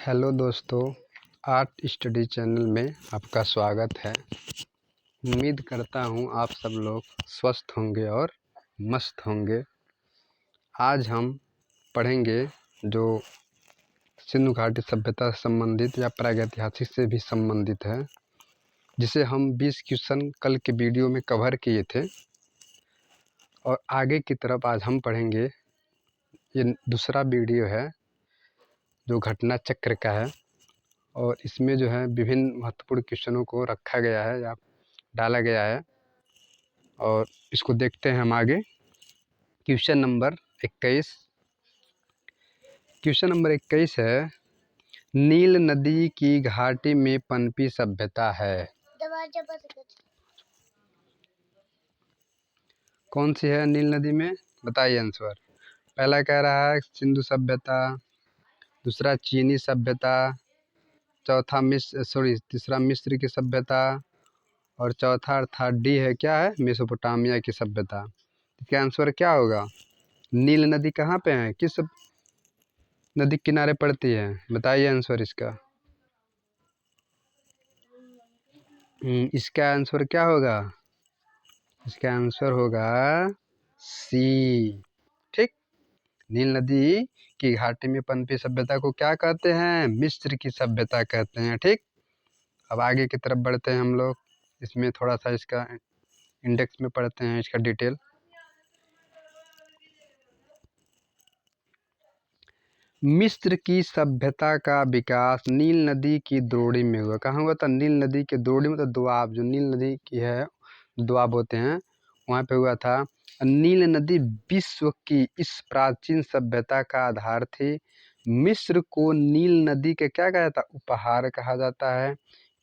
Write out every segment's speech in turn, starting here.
Hello दोस्तों, art study channel में आपका स्वागत है। उम्मीद करता हूँ आप सब लोग स्वस्थ होंगे और मस्त होंगे। आज हम पढ़ेंगे जो सिंधु घाटी सभ्यता से संबंधित या प्रागैतिहासिक से भी संबंधित है, जिसे हम 20 क्वेश्चन कल के वीडियो में कवर किए थे। और आगे की तरफ आज हम पढ़ेंगे, ये दूसरा वीडियो है जो घटना चक्र का है, और इसमें जो है विभिन्न महत्वपूर्ण क्वेश्चनों को रखा गया है या डाला गया है, और इसको देखते हैं हम आगे। Question number 21। क्वेश्चन नंबर 21 है, नील नदी की घाटी में पनपी सभ्यता है। कौन सी है नील नदी में? बताइए आंसर। पहला कह रहा है सिंधु सभ्यता, दूसरा चीनी सभ्यता, चौथा तीसरा मिस्र की सभ्यता, और चौथा अर्थात डी है, क्या है, मेसोपोटामिया की सभ्यता। इसका आंसर क्या होगा? नील नदी कहाँ पे है, किस नदी किनारे पड़ती है? बताइए आंसर इसका। इसका आंसर क्या होगा? इसका आंसर होगा सी। ठीक, नील नदी की घाटी में पनपी सभ्यता को क्या कहते हैं? मिस्र की सभ्यता कहते हैं। ठीक, अब आगे की तरफ बढ़ते हैं हम लोग। इसमें थोड़ा सा इसका इंडेक्स में पढ़ते हैं, इसका डिटेल। मिस्र की सभ्यता का विकास नील नदी की द्रोणी में हुआ। कहाँ हुआ था? नील नदी के द्रोणी में, तो दोआब, जो नील नदी की है, दोआब होते हैं, वहाँ पे हुआ था। नील नदी विश्व की इस प्राचीन सभ्यता का आधार थी। मिस्र को नील नदी के क्या कहा जाता? उपहार कहा जाता है,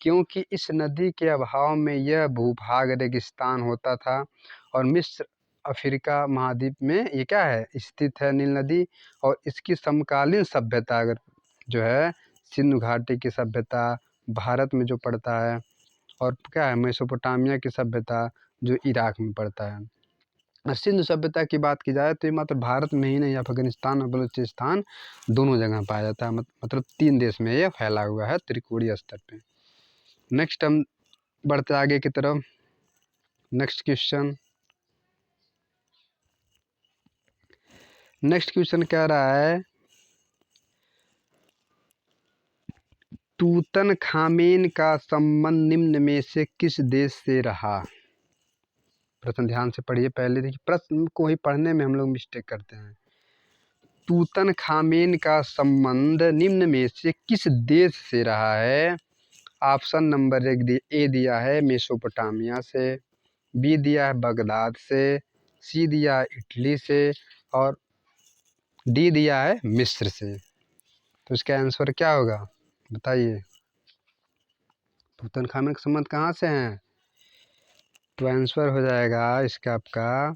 क्योंकि इस नदी के अभाव में यह भूभाग रेगिस्तान होता था। और मिस्र अफ्रीका महाद्वीप में ये क्या है, स्थित है नील नदी। और इसकी समकालीन सभ्यता अगर जो है सिंधु घाटी की सभ्यता भारत में जो पड़ता है, और क्या है मेसोपोटामिया की सभ्यता जो इराक में पड़ता है। और सिंधु सभ्यता की बात की जाए तो ये मात्र भारत में ही नहीं, अफगानिस्तान और बलूचिस्तान दोनों जगह पाया जाता है। मतलब 3 देश में ये फैला हुआ है त्रिकोणीय स्तर पे। नेक्स्ट हम बढ़ते आगे की तरफ। नेक्स्ट क्वेश्चन कह रहा है, तूतनखामेन का संबंध निम्न में से किस देश से रहा? प्रश्न ध्यान से पढ़िए। पहले देखिए, प्रश्न को ही पढ़ने में हम लोग मिस्टेक करते हैं। तूतनखामेन का संबंध निम्न में से किस देश से रहा है? ऑप्शन नंबर 1 ए दिया है मेसोपोटामिया से, बी दिया है बगदाद से, सी दिया है इटली से, और डी दिया है मिस्र से। तो इसका आंसर क्या होगा? बताइए। तूतनखामेन का संबंध कहाँ से है? तो आंसर हो जाएगा इसका आपका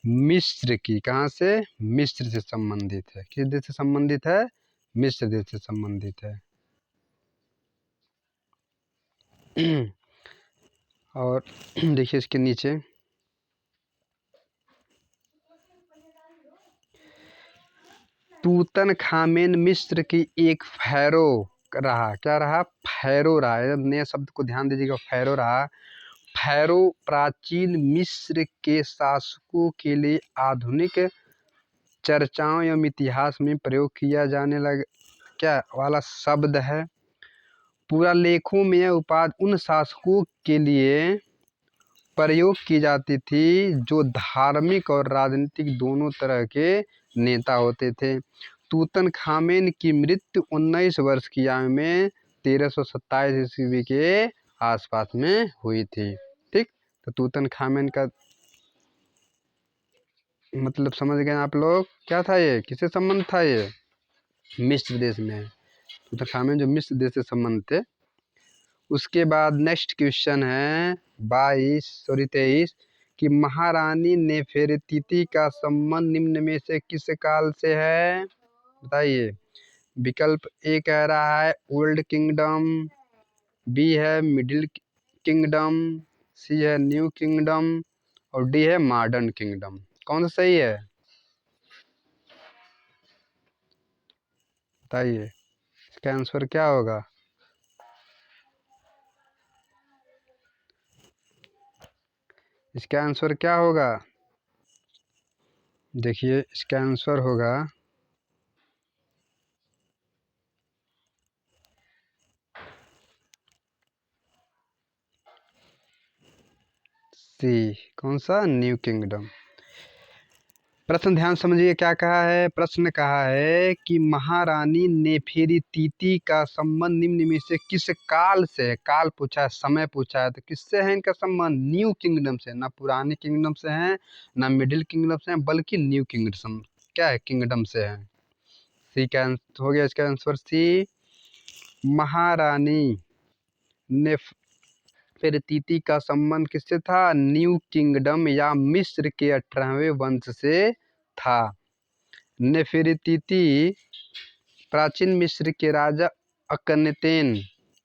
मिस्र की। कहाँ से? मिस्र से संबंधित है। किस देश से संबंधित है? मिस्र देश से संबंधित है। और देखिए इसके नीचे, तूतनखामेन मिस्र की एक फैरो रहा। क्या रहा? फैरो रहा। नए शब्द को ध्यान दीजिएगा, फैरो रहा। फैरो प्राचीन मिस्र के शासकों के लिए आधुनिक चर्चाओं एवं इतिहास में प्रयोग किया जाने लगा क्या वाला शब्द है। पूरा लेखों में यह उपाधि उन शासकों के लिए प्रयोग की जाती थी जो धार्मिक और राजनीतिक दोनों तरह के नेता होते थे। तूतनखामेन की मृत्यु 19 वर्ष की आयु में 1327 ईस्वी के आसपास में हुई थी। ठीक, तो तूतनखामेन का मतलब समझ गए आप लोग, क्या था ये, किससे संबंध था ये? मिस्र देश में। तूतनखामेन जो मिस्र देश से संबंध थे। उसके बाद नेक्स्ट क्वेश्चन है 23 कि महारानी नेफेरतीति का संबंध निम्न में से किस काल से है? बताइए। विकल्प ए कह रहा है ओल्ड किंगडम, बी है मिडिल किंगडम, सी है न्यू किंगडम, और डी है मॉडर्न किंगडम। कौन सा सही है? बताइए। इसका आंसर क्या होगा? इसका आंसर क्या होगा? देखिए इसका आंसर होगा सी। कौन सा? New kingdom. प्रश्न ध्यान समझिए क्या कहा है। प्रश्न कहा है कि महारानी नेफेरीतीती का संबंध निम्न में से किस काल से है? काल पूछा है, समय पूछा है, तो किससे है इनका संबंध? न्यू किंगडम से। ना पुरानी किंगडम से है, ना मिडिल किंगडम से है, बल्कि न्यू किंगडम क्या है, किंगडम से है। सी का आंसर हो गया इसका आंसर सी। महारानी नेफेरीतीती का संबंध किससे था? न्यू किंगडम या मिस्र के 18वें वंश से था। नेफेरीतीती प्राचीन मिस्र के राजा अखनातेन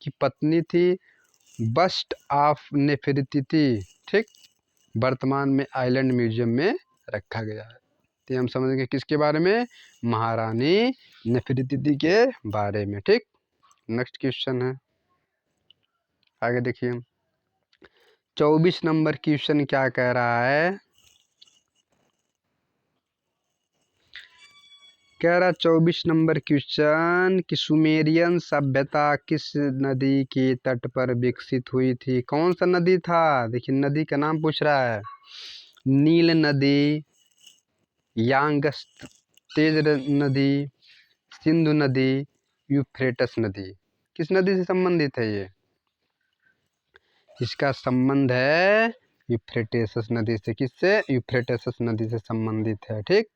की पत्नी थी। बस्ट ऑफ नेफेरीतीती, ठीक, वर्तमान में आइलैंड म्यूजियम में रखा गया है। तो हम समझेंगे किसके बारे में? महारानी नेफेरीतीती के बारे में, ठीक। नेक्स्ट क्वेश्चन है, आगे देखिए 24 नंबर क्वेश्चन क्या कह रहा है। कह रहा 24 नंबर क्वेश्चन कि सुमेरियन सभ्यता किस नदी के तट पर विकसित हुई थी? कौन सा नदी था? देखिए नदी का नाम पूछ रहा है। नील नदी, यांगत्से नदी, सिंधु नदी, यूफ्रेटस नदी। किस नदी से संबंधित है ये? इसका संबंध है यूफ्रेटस नदी से। किससे? यूफ्रेटस नदी से संबंधित है, ठीक।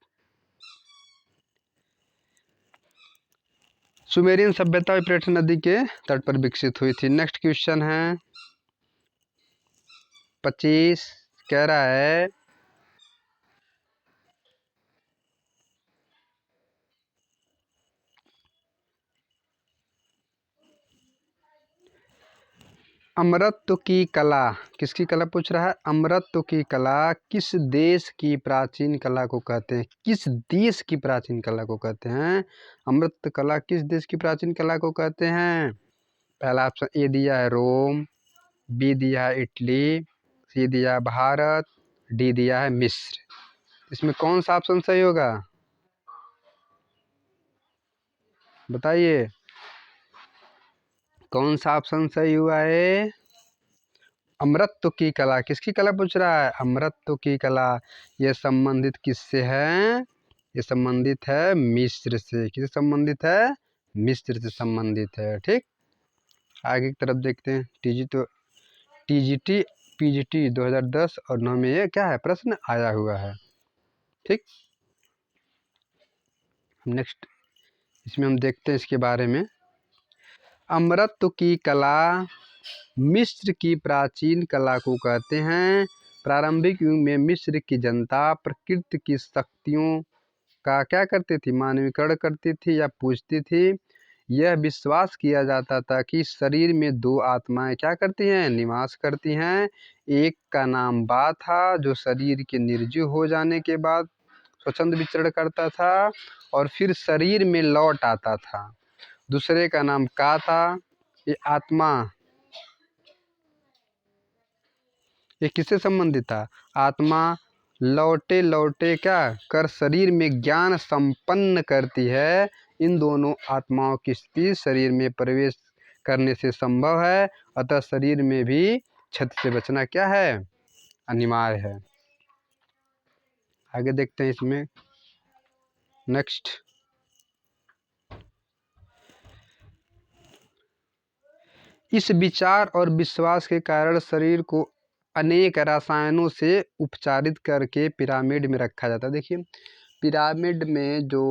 सुमेरियन सभ्यता यूफ्रेटस नदी के तट पर विकसित हुई थी। नेक्स्ट क्वेश्चन है 25, कह रहा है अमरत्व की कला। किसकी कला पूछ रहा है? अमरत्व की कला किस देश की प्राचीन कला को कहते हैं? किस देश की प्राचीन कला को कहते हैं? अमृत कला किस देश की प्राचीन कला को कहते हैं? पहला ऑप्शन ए दिया है रोम, बी दिया है इटली, सी दिया है भारत, डी दिया है मिस्र। इसमें कौन सा ऑप्शन सही होगा? बताइए कौन सा ऑप्शन सही हुआ है? अमरत्व की कला। किसकी कला पूछ रहा है? अमरत्व की कला। ये संबंधित किससे है? ये संबंधित है मिस्र से। किससे संबंधित है? मिस्र से संबंधित है, ठीक। आगे की तरफ देखते हैं। टीजीटी पीजीटी 2010 और 9 में ये क्या है, प्रश्न आया हुआ है, ठीक। नेक्स्ट इसमें हम देखते हैं इसके बारे में। अमरत्व की कला मिस्र की प्राचीन कला को कहते हैं। प्रारंभिक युग में मिस्र की जनता प्रकृति की शक्तियों का क्या करती थी? मानवीकरण करती थी या पूजती थी। यह विश्वास किया जाता था कि शरीर में दो आत्माएं क्या करती हैं? निवास करती हैं। एक का नाम बा था, जो शरीर के निर्जीव हो जाने के बाद स्वच्छंद विचरण करता था और फिर शरीर में लौट आता था। दूसरे का नाम का था। ये आत्मा, ये किससे संबंधित था? आत्मा लौटे लौटे क्या कर शरीर में ज्ञान संपन्न करती है। इन दोनों आत्माओं की स्थिति शरीर में प्रवेश करने से संभव है, अतः शरीर में भी क्षति से बचना क्या है? अनिवार्य है। आगे देखते हैं इसमें। नेक्स्ट इस विचार और विश्वास के कारण शरीर को अनेक रसायनों से उपचारित करके पिरामिड में रखा जाता है। देखिए पिरामिड में जो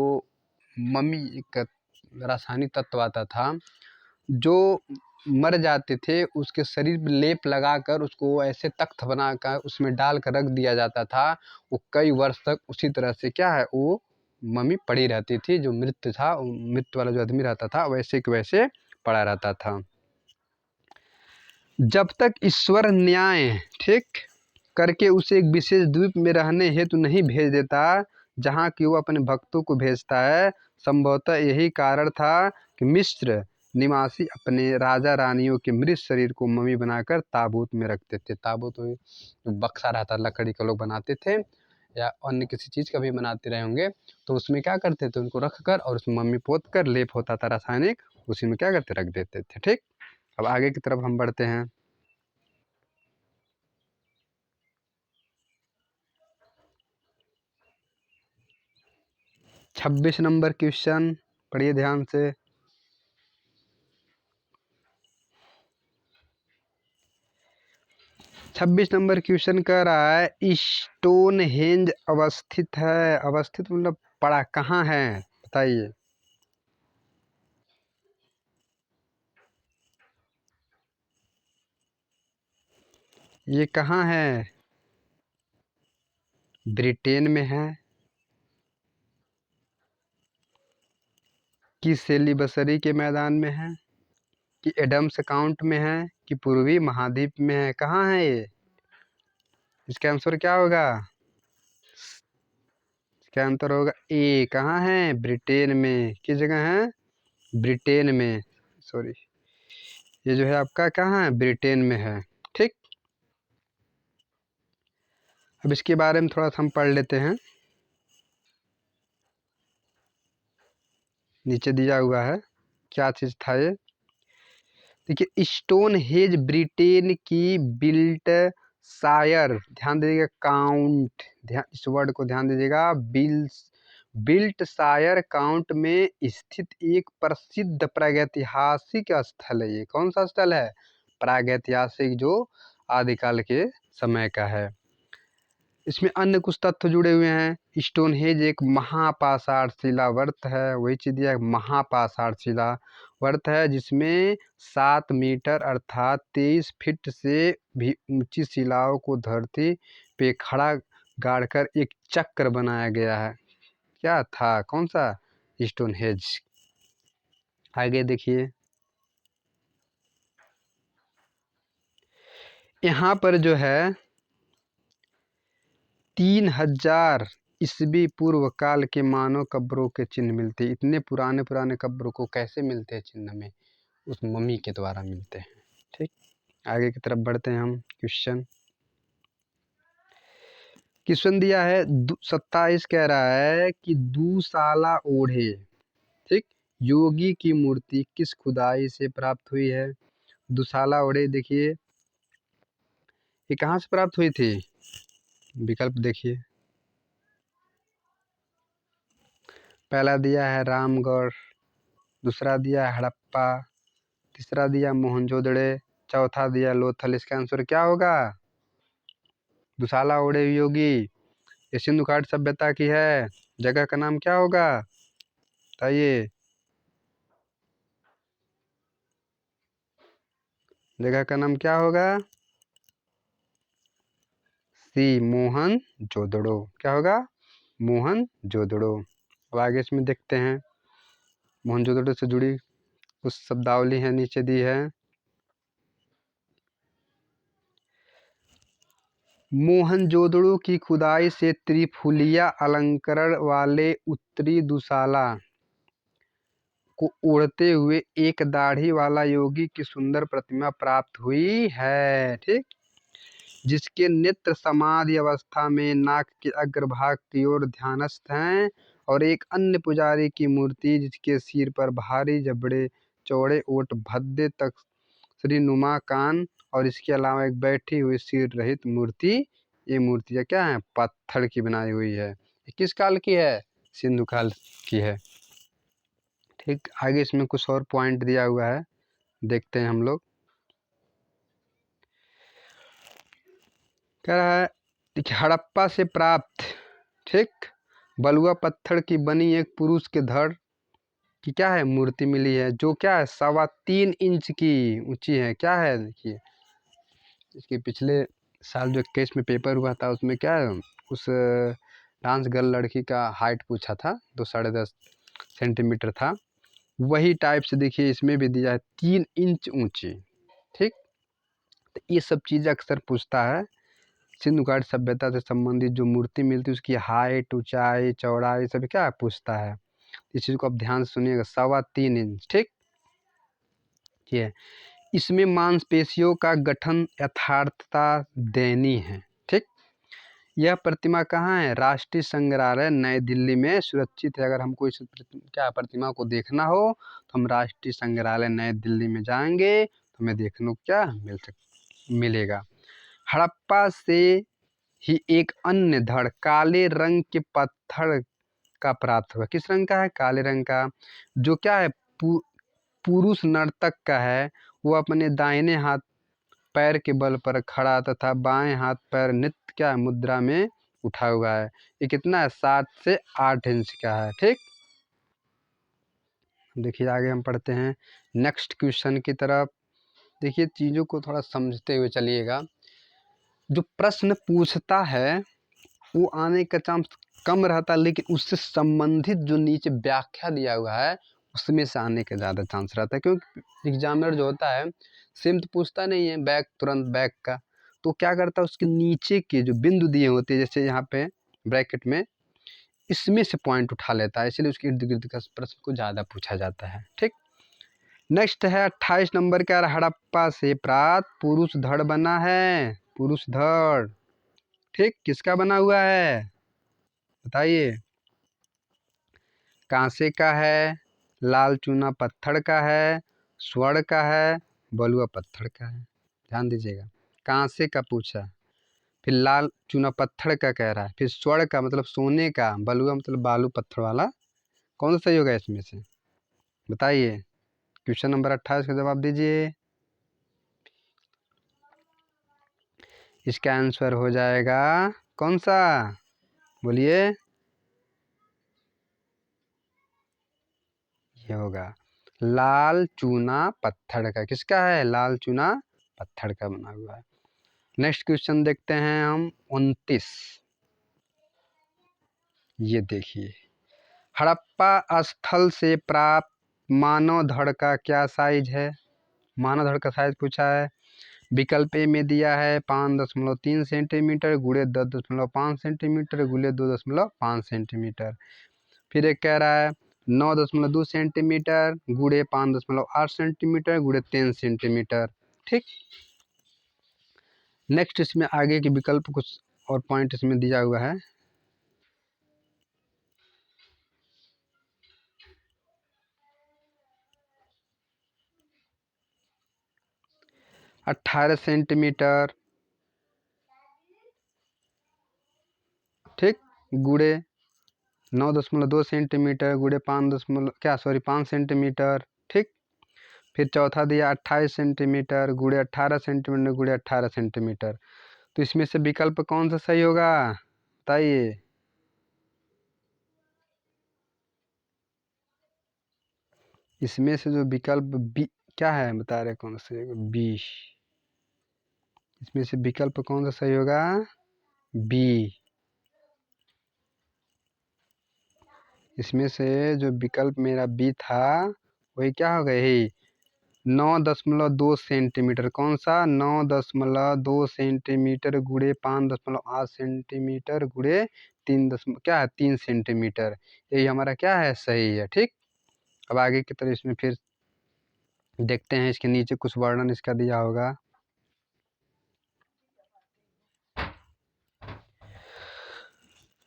मम्मी एक रासायनिक तत्व आता था, जो मर जाते थे उसके शरीर में लेप लगाकर उसको ऐसे तख्त बनाकर उसमें डाल कर रख दिया जाता था। वो कई वर्ष तक उसी तरह से क्या है, वो मम्मी पड़ी रहती थी। जो मृत था, मृत वाला जो आदमी रहता था वैसे के वैसे पड़ा रहता था। जब तक ईश्वर न्याय ठीक करके उसे एक विशेष द्वीप में रहने हेतु नहीं भेज देता जहाँ कि वो अपने भक्तों को भेजता है। संभवतः यही कारण था कि मिस्र निवासी अपने राजा रानियों के मृत शरीर को मम्मी बनाकर ताबूत में रखते थे। ताबूत जो बक्सा रहता लकड़ी का लोग बनाते थे या अन्य किसी चीज़ का भी बनाते रहे होंगे, तो उसमें क्या करते थे, उनको रख कर और उसमें मम्मी पोत कर लेप होता था रासायनिक, उसी में क्या करते रख देते थे। ठीक, अब आगे की तरफ हम बढ़ते हैं। 26 नंबर क्वेश्चन पढ़िए ध्यान से। 26 नंबर क्वेश्चन कह रहा है स्टोनहेंज अवस्थित है। अवस्थित मतलब पड़ा कहाँ है, बताइए। ये कहाँ है? ब्रिटेन में है कि सेलिबसरी के मैदान में है कि एडम्स काउंट में है कि पूर्वी महाद्वीप में है? कहाँ है ये? इसका आंसर क्या होगा? इसका आंसर होगा ए। कहाँ है? ब्रिटेन में। किस जगह है? ब्रिटेन में। सॉरी, ये जो है आपका कहाँ है? ब्रिटेन में है। ठीक, अब इसके बारे में थोड़ा सा हम पढ़ लेते हैं। नीचे दिया हुआ है क्या चीज़ था ये। देखिए, स्टोन हेज ब्रिटेन की बिल्ट शायर, ध्यान दीजिएगा, काउंट, ध्यान इस वर्ड को ध्यान दीजिएगा, बिल्ट शायर काउंट में स्थित एक प्रसिद्ध प्रागैतिहासिक स्थल है। ये कौन सा स्थल है? प्रागैतिहासिक, जो आदिकाल के समय का है। इसमें अन्य कुछ तथ्य जुड़े हुए हैं। स्टोनहेंज एक महापाषाण शिलावर्त है, वही चीज़ दिया है, महापाषाण शिलावर्त है जिसमें 7 मीटर अर्थात 23 फीट से भी ऊंची शिलाओं को धरती पे खड़ा गाड़कर एक चक्र बनाया गया है। क्या था, कौन सा? स्टोनहेंज। आगे देखिए, यहाँ पर जो है 3000 ईस्वी पूर्व काल के मानव कब्रों के चिन्ह मिलते हैं। इतने पुराने पुराने कब्रों को कैसे मिलते हैं चिन्ह में? उस मम्मी के द्वारा मिलते हैं। ठीक, आगे की तरफ बढ़ते हैं हम। क्वेश्चन क्वेश्चन दिया है 27 कह रहा है कि दुशाला ओढ़े, ठीक, योगी की मूर्ति किस खुदाई से प्राप्त हुई है? दुशाला ओढ़े, देखिए ये कहाँ से प्राप्त हुई थी? विकल्प देखिए, पहला दिया है रामगढ़, दूसरा दिया है हड़प्पा, तीसरा दिया मोहनजोदड़ो, चौथा दिया लोथल। इसका आंसर क्या होगा? दुशाला ओढ़े योगी ये सिंधु घाट सभ्यता की है। जगह का नाम क्या होगा, बताइए। जगह का नाम क्या होगा? सी, मोहनजोदड़ो। क्या होगा? मोहनजोदड़ो। अब आगे इसमें देखते हैं, मोहनजोदड़ो से जुड़ी कुछ शब्दावली है, नीचे दी है। मोहनजोदड़ो की खुदाई से त्रिफुलिया अलंकरण वाले उत्तरी दुशाला को ओढ़ते हुए एक दाढ़ी वाला योगी की सुंदर प्रतिमा प्राप्त हुई है। ठीक, जिसके नेत्र समाधि अवस्था में नाक के अग्रभाग की ओर ध्यानस्थ हैं और एक अन्य पुजारी की मूर्ति जिसके सिर पर भारी जबड़े, चौड़े ओठ, भद्दे तक श्रीनुमा कान और इसके अलावा एक बैठी हुई सिर रहित मूर्ति। ये मूर्तियाँ क्या हैं? पत्थर की बनाई हुई है। ये किस काल की है? सिंधु काल की है। ठीक, आगे इसमें कुछ और पॉइंट दिया हुआ है, देखते हैं हम लोग। कह रहा है देखिए, हड़प्पा से प्राप्त, ठीक, बलुआ पत्थर की बनी एक पुरुष के धड़ की क्या है? मूर्ति मिली है, जो क्या है? 3.25 इंच की ऊंची है। क्या है? देखिए, इसके पिछले साल जो केस में पेपर हुआ था उसमें क्या है, उस डांस गर्ल लड़की का हाइट पूछा था, तो 10.5 सेंटीमीटर था। वही टाइप से देखिए इसमें भी दिया है 3 इंच ऊंची। ठीक, तो ये सब चीज़ अक्सर पूछता है। सिंधु घाट सभ्यता से संबंधित जो मूर्ति मिलती है उसकी हाइट, ऊंचाई, चौड़ाई सभी क्या पूछता है। इस चीज़ को आप ध्यान से सुनिएगा, 3.25 इंच। ठीक, ये है। इसमें मांसपेशियों का गठन यथार्थता दयनीय है। ठीक, यह प्रतिमा कहाँ है? राष्ट्रीय संग्रहालय नई दिल्ली में सुरक्षित है। अगर हमको इस क्या प्रतिमा को देखना हो तो हम राष्ट्रीय संग्रहालय नई दिल्ली में जाएंगे तो हमें देखने को क्या मिलेगा। हड़प्पा से ही एक अन्य धड़ काले रंग के पत्थर का प्राप्त हुआ। किस रंग का है? काले रंग का, जो क्या है पुरुष नर्तक का है। वो अपने दाहिने हाथ पैर के बल पर खड़ा तथा बाएं हाथ पैर नृत्य क्या मुद्रा में उठा हुआ है। ये कितना है? 7 से 8 इंच का है। ठीक, देखिए आगे हम पढ़ते हैं नेक्स्ट क्वेश्चन की तरफ। देखिए चीज़ों को थोड़ा समझते हुए चलिएगा। जो प्रश्न पूछता है वो आने का चांस कम रहता है, लेकिन उससे संबंधित जो नीचे व्याख्या दिया हुआ है उसमें से आने का ज़्यादा चांस रहता है। क्योंकि एग्जामिनर जो होता है सेम तो पूछता नहीं है बैक तुरंत बैक का, तो क्या करता है उसके नीचे के जो बिंदु दिए होते हैं जैसे यहाँ पे ब्रैकेट में, इसमें से पॉइंट उठा लेता है, इसलिए उसके इर्द गिर्द का प्रश्न को ज़्यादा पूछा जाता है। ठीक, नेक्स्ट है 28 नंबर का, हड़प्पा से प्राप्त पुरुष धड़ बना है। पुरुष धड़ ठीक किसका बना हुआ है बताइए? कांसे का है, लाल चूना पत्थर का है, स्वर्ण का है, बलुआ पत्थर का है। ध्यान दीजिएगा, कांसे का पूछा, फिर लाल चूना पत्थर का कह रहा है, फिर स्वर्ण का मतलब सोने का, बलुआ मतलब बालू पत्थर वाला। कौन सा सही होगा इसमें से बताइए? क्वेश्चन नंबर 28 का जवाब दीजिए। इसका आंसर हो जाएगा कौन सा? बोलिए। ये होगा लाल चूना पत्थर का। किसका है? लाल चूना पत्थर का बना हुआ है। नेक्स्ट क्वेश्चन देखते हैं हम 29। ये देखिए, हड़प्पा स्थल से प्राप्त मानव धड़ का क्या साइज है? मानव धड़ का साइज पूछा है। विकल्प ए में दिया है 5.3 सेंटीमीटर गुणे 10.5 सेंटीमीटर गुणे 2.5 सेंटीमीटर। फिर एक कह रहा है 9.2 सेंटीमीटर गुणे 5.8 सेंटीमीटर गुणे 3 सेंटीमीटर। ठीक, नेक्स्ट इसमें आगे के विकल्प कुछ और पॉइंट इसमें दिया हुआ है। 18 सेंटीमीटर ठीक गुणे 9.2 सेंटीमीटर गुणे 5 सेंटीमीटर। ठीक, फिर चौथा दिया 28 सेंटीमीटर गुणे 18 सेंटीमीटर गुणे 18 सेंटीमीटर। तो इसमें से विकल्प कौन सा सही होगा बताइए? इसमें से जो विकल्प बी क्या है बता रहे कौन से? बी। इसमें से विकल्प कौन सा सही होगा? बी। इसमें से जो विकल्प मेरा बी था वही क्या होगा? यही 9.2 सेंटीमीटर। कौन सा? 9.2 सेंटीमीटर गुणे 5.8 सेंटीमीटर गुणे 3 सेंटीमीटर। यही हमारा क्या है? सही है। ठीक, अब आगे की तरफ इसमें फिर देखते हैं, इसके नीचे कुछ वर्णन इसका दिया होगा।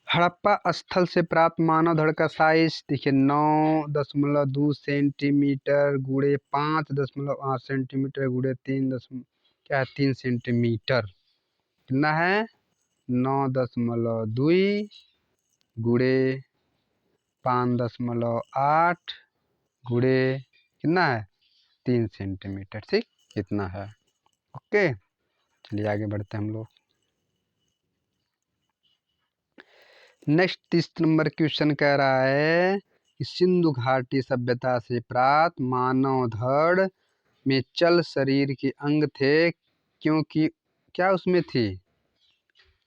हड़प्पा स्थल से प्राप्त मानव धड़ का साइज देखिए 9.2 सेंटीमीटर गुणे 5.8 सेंटीमीटर गुणे 3 सेंटीमीटर। कितना है? 9.2 गुणे 5.8 गुणे कितना है? 3 सेंटीमीटर। ठीक, कितना है? ओके, चलिए आगे बढ़ते हैं हम लोग। नेक्स्ट 30 नंबर क्वेश्चन कह रहा है कि सिंधु घाटी सभ्यता से प्राप्त मानव धड़ में चल शरीर के अंग थे, क्योंकि क्या उसमें थी?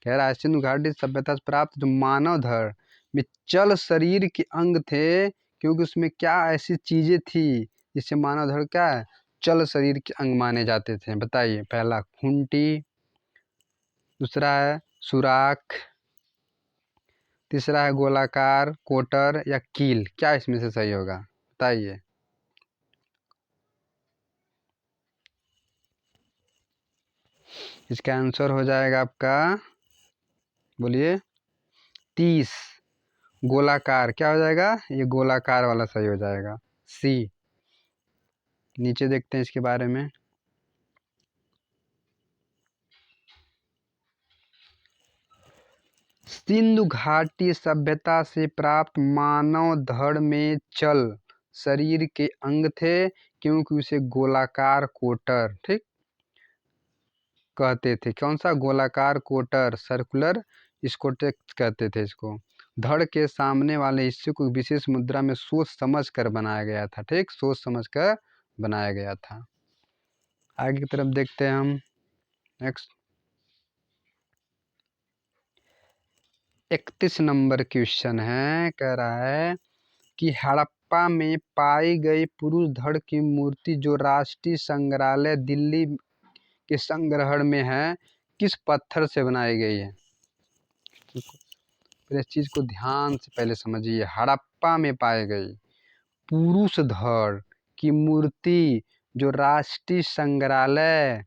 कह रहा है सिंधु घाटी सभ्यता से प्राप्त जो मानव धड़ में चल शरीर के अंग थे, क्योंकि उसमें क्या ऐसी चीजें थी जिससे मानव धड़ क्या है? चल शरीर के अंग माने जाते थे। बताइए, पहला खूंटी, दूसरा है सुराख, तीसरा है गोलाकार कोटर या कील। क्या इसमें से सही होगा बताइए? इसका आंसर हो जाएगा आपका, बोलिए, 30। गोलाकार क्या हो जाएगा, ये गोलाकार वाला सही हो जाएगा, सी। नीचे देखते हैं इसके बारे में। सिंधु घाटी सभ्यता से प्राप्त मानव धड़ में चल शरीर के अंग थे, क्योंकि उसे गोलाकार कोटर, ठीक, कहते थे। कौन सा, गोलाकार कोटर, सर्कुलर स्कोटेक्स कहते थे इसको। धड़ के सामने वाले हिस्से को विशेष मुद्रा में सोच समझ कर बनाया गया था, ठीक, सोच समझ कर बनाया गया था। आगे की तरफ देखते हैं हम। नेक्स्ट 31 नंबर क्वेश्चन है, कह रहा है कि हड़प्पा में पाई गई पुरुष धड़ की मूर्ति जो राष्ट्रीय संग्रहालय दिल्ली के संग्रहण में है, किस पत्थर से बनाई गई है। इस चीज को ध्यान से पहले समझिए। हड़प्पा में पाई गई पुरुष धड़ की मूर्ति जो राष्ट्रीय संग्रहालय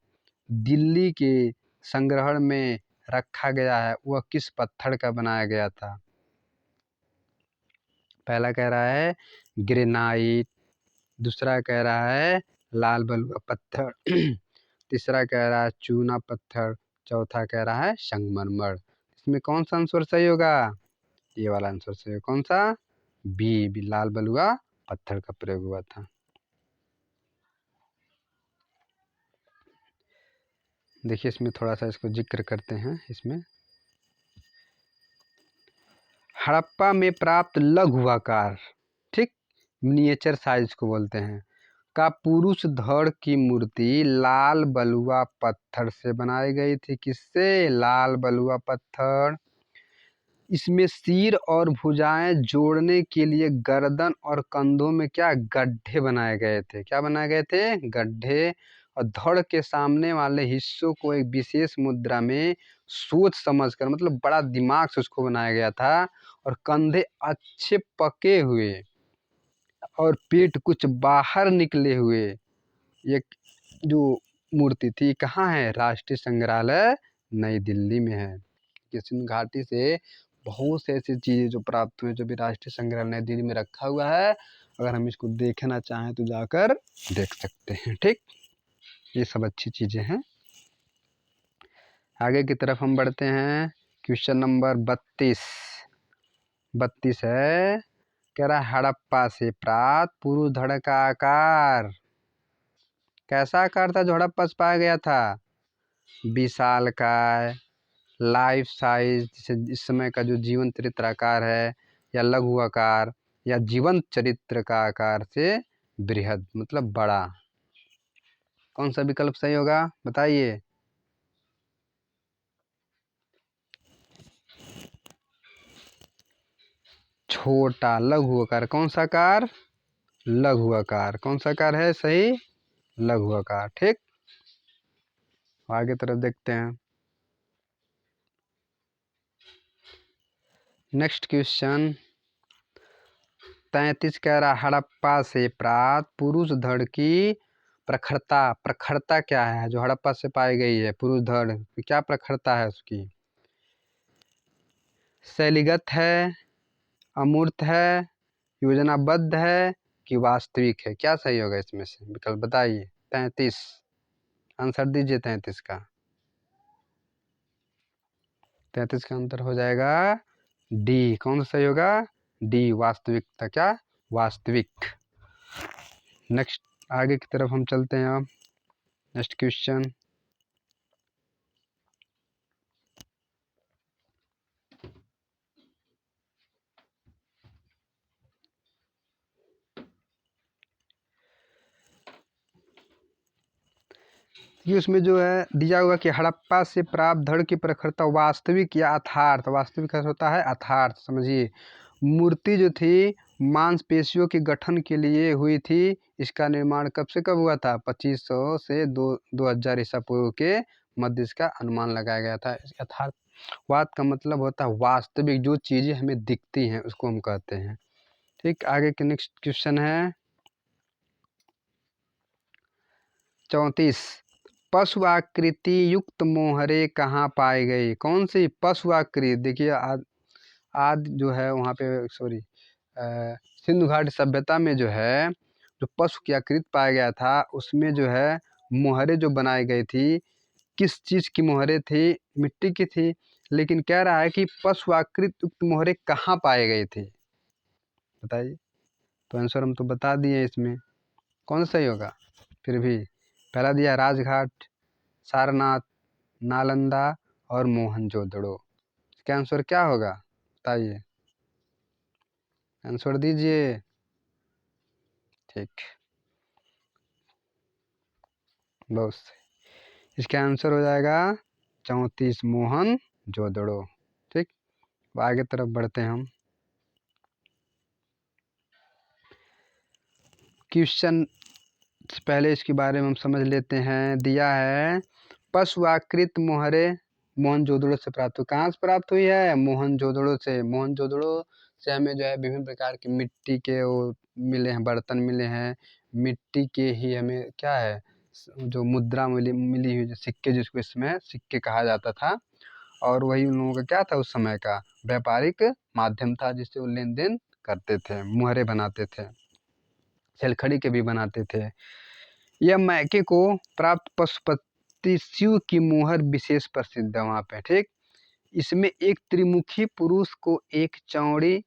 दिल्ली के संग्रहण में रखा गया है, वह किस पत्थर का बनाया गया था। पहला कह रहा है ग्रेनाइट, दूसरा कह रहा है लाल बलुआ पत्थर, तीसरा कह रहा है चूना पत्थर, चौथा कह रहा है संगमरमर। इसमें कौन सा आंसर सही होगा, ये वाला आंसर सही है। कौन सा, बी, लाल बलुआ पत्थर का प्रयोग हुआ था। देखिए इसमें थोड़ा सा इसको जिक्र करते हैं। इसमें हड़प्पा में प्राप्त लघु आकार, ठीक, मिनिएचर साइज को बोलते हैं, का पुरुष धड़ की मूर्ति लाल बलुआ पत्थर से बनाई गई थी। किससे, लाल बलुआ पत्थर। इसमें सिर और भुजाएं जोड़ने के लिए गर्दन और कंधों में क्या, गड्ढे बनाए गए थे। क्या बनाए गए थे, गड्ढे। और धड़ के सामने वाले हिस्सों को एक विशेष मुद्रा में सोच समझ कर, मतलब बड़ा दिमाग से उसको बनाया गया था। और कंधे अच्छे पके हुए और पेट कुछ बाहर निकले हुए एक जो मूर्ति थी, कहाँ है, राष्ट्रीय संग्रहालय नई दिल्ली में है। सिंधु घाटी से बहुत से ऐसी चीज़ें जो प्राप्त हुई, जो भी राष्ट्रीय संग्रहालय नई दिल्ली में रखा हुआ है। अगर हम इसको देखना चाहें तो जाकर देख सकते हैं, ठीक। ये सब अच्छी चीज़ें हैं। आगे की तरफ हम बढ़ते हैं। क्वेश्चन नंबर 32 है, कह रहा है हड़प्पा से प्राप्त पुरुष धड़ का आकार, कैसा आकार था जो हड़प्पा से पाया गया था, विशालकाय, लाइफ साइज, जैसे इस समय का जो जीवन चरित्र आकार है, या लघु आकार, या जीवन चरित्र का आकार से बृहद, मतलब बड़ा। कौन सा विकल्प सही होगा, बताइए। छोटा, लघु आकार, कौन सा आकार, लघु आकार। कौन सा आकार है सही, लघु आकार, ठीक। आगे तरफ देखते हैं। नेक्स्ट क्वेश्चन 33 कह रहा, हड़प्पा से प्राप्त पुरुष धड़ की प्रखरता, प्रखरता क्या है जो हड़प्पा से पाई गई है, पुरुष धड़ क्या प्रखरता है उसकी, शैलीगत है, अमूर्त है, योजनाबद्ध है, कि वास्तविक है। क्या सही होगा इसमें से, विकल्प बताइए। 33 आंसर दीजिए। 33 का 33 का आंसर हो जाएगा डी। कौन सा सही होगा, डी, वास्तविकता, क्या, वास्तविक। नेक्स्ट आगे की तरफ हम चलते हैं। अब नेक्स्ट क्वेश्चन ये उसमें जो है दिया हुआ कि हड़प्पा से प्राप्त धड़ की प्रखरता वास्तविक या अथार्थ, वास्तविक अर्थ होता है अथार्थ, समझिए। मूर्ति जो थी मांसपेशियों के गठन के लिए हुई थी। इसका निर्माण कब से कब हुआ था, 2500 से 2000 ईसा पूर्व के मध्य इसका अनुमान लगाया गया था। यथार्थवाद का मतलब होता है वास्तविक, जो चीज़ें हमें दिखती हैं उसको हम कहते हैं, ठीक। आगे के नेक्स्ट क्वेश्चन है 34, पशु आकृति युक्त मोहरे कहाँ पाई गई? कौन सी पशु आकृति? देखिए आद जो है वहाँ पे सॉरी सिंधु घाटी सभ्यता में जो है जो पशु की आकृति पाया गया था उसमें जो है मोहरे जो बनाई गई थी किस चीज़ की मोहरे थी? मिट्टी की थी। लेकिन कह रहा है कि पशु आकृति युक्त मोहरे कहाँ पाए गए थे? बताइए। तो आंसर हम तो बता दिए इसमें, कौन सही होगा? फिर भी पहला दिया राजघाट, सारनाथ, नालंदा और मोहनजोदड़ो। इसका आंसर क्या होगा बताइए, आंसर दीजिए। ठीक, बहुत सही। इसका आंसर हो जाएगा 34 मोहनजोदड़ो। ठीक, अब आगे तरफ बढ़ते हैं हम। क्वेश्चन पहले इसके बारे में हम समझ लेते हैं। दिया है पशु आकृत मोहरे मोहनजोदड़ो से प्राप्त हुई। कहाँ से प्राप्त हुई है? मोहनजोदड़ो से। मोहनजोदड़ो से हमें जो है विभिन्न प्रकार की मिट्टी के वो मिले हैं, बर्तन मिले हैं। मिट्टी के ही हमें क्या है जो मुद्रा मिली हुई, जो सिक्के, जिसको इसमें सिक्के कहा जाता था। और वही उन लोगों का क्या था उस समय का व्यापारिक माध्यम था जिससे वो लेन देन करते थे, मुहरे बनाते थे, छलखड़ी के भी बनाते थे। यह मैके को प्राप्त पशुपति शिव की मुहर विशेष प्रसिद्ध है वहाँ पे। ठीक, इसमें एक त्रिमुखी पुरुष को एक चौड़ी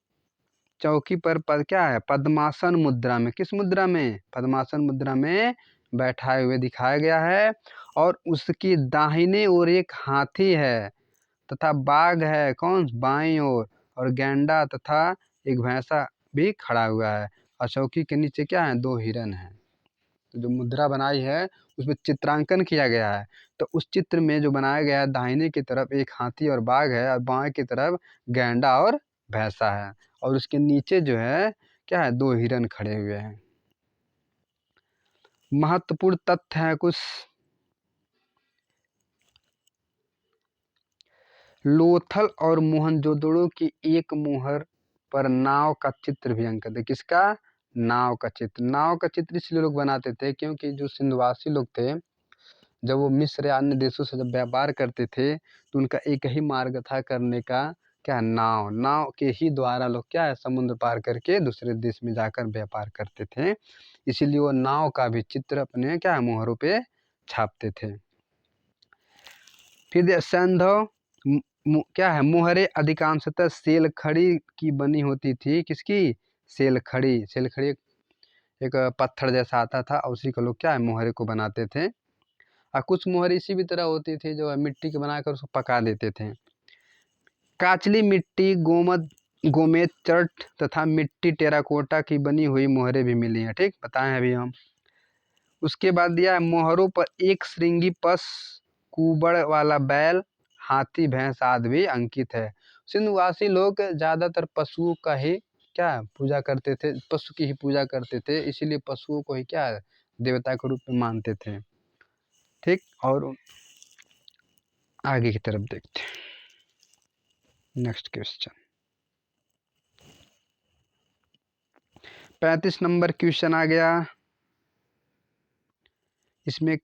चौकी पर पद क्या है पद्मासन मुद्रा में, किस मुद्रा में? पद्मासन मुद्रा में बैठाए हुए दिखाया गया है। और उसकी दाहिने ओर एक हाथी है तथा बाघ है, कौन? बाईं ओर। और गैंडा तथा एक भैंसा भी खड़ा हुआ है। और चौकी के नीचे क्या है? 2 हिरन हैं। तो जो मुद्रा बनाई है उसमें चित्रांकन किया गया है। तो उस चित्र में जो बनाया गया है दाहिने की तरफ एक हाथी और बाघ है और बाएं की तरफ गैंडा और भैंसा है। और उसके नीचे जो है क्या है? 2 हिरन खड़े हुए हैं। महत्वपूर्ण तथ्य है कुछ। लोथल और मोहनजोदड़ो की एक मुहर पर नाव का चित्र भी अंकित है। किसका? नाव का चित्र। नाव का चित्र इसलिए लोग बनाते थे क्योंकि जो सिंधुवासी लोग थे जब वो मिस्र या अन्य देशों से जब व्यापार करते थे तो उनका एक ही मार्ग था करने का, क्या? नाव। नाव के ही द्वारा लोग क्या है समुद्र पार करके दूसरे देश में जाकर व्यापार करते थे। इसीलिए वो नाव का भी चित्र अपने क्या है मोहरों पे छापते थे। फिर संधव क्या है मोहरे अधिकांशतः सेलखड़ी की बनी होती थी। किसकी? सेलखड़ी। सेलखड़ी एक पत्थर जैसा आता था और उसी को लोग क्या है मोहरे को बनाते थे। और कुछ मोहर इसी भी तरह होती थी जो है मिट्टी के बनाकर उसको पका देते थे। काचली मिट्टी, गोमेद चट तथा मिट्टी टेराकोटा की बनी हुई मोहरें भी मिली हैं। ठीक, बताएं अभी हम। उसके बाद दिया है मोहरों पर एक श्रृंगी पश, कुबड़ वाला बैल, हाथी, भैंस आदि भी अंकित है। सिंधुवासी लोग ज़्यादातर पशुओं का ही क्या पूजा करते थे, पशु की ही पूजा करते थे। इसीलिए पशुओं को ही क्या देवता के रूप में मानते थे। ठीक, और आगे की तरफ देखते हैं। नेक्स्ट क्वेश्चन 35 नंबर क्वेश्चन आ गया। इसमें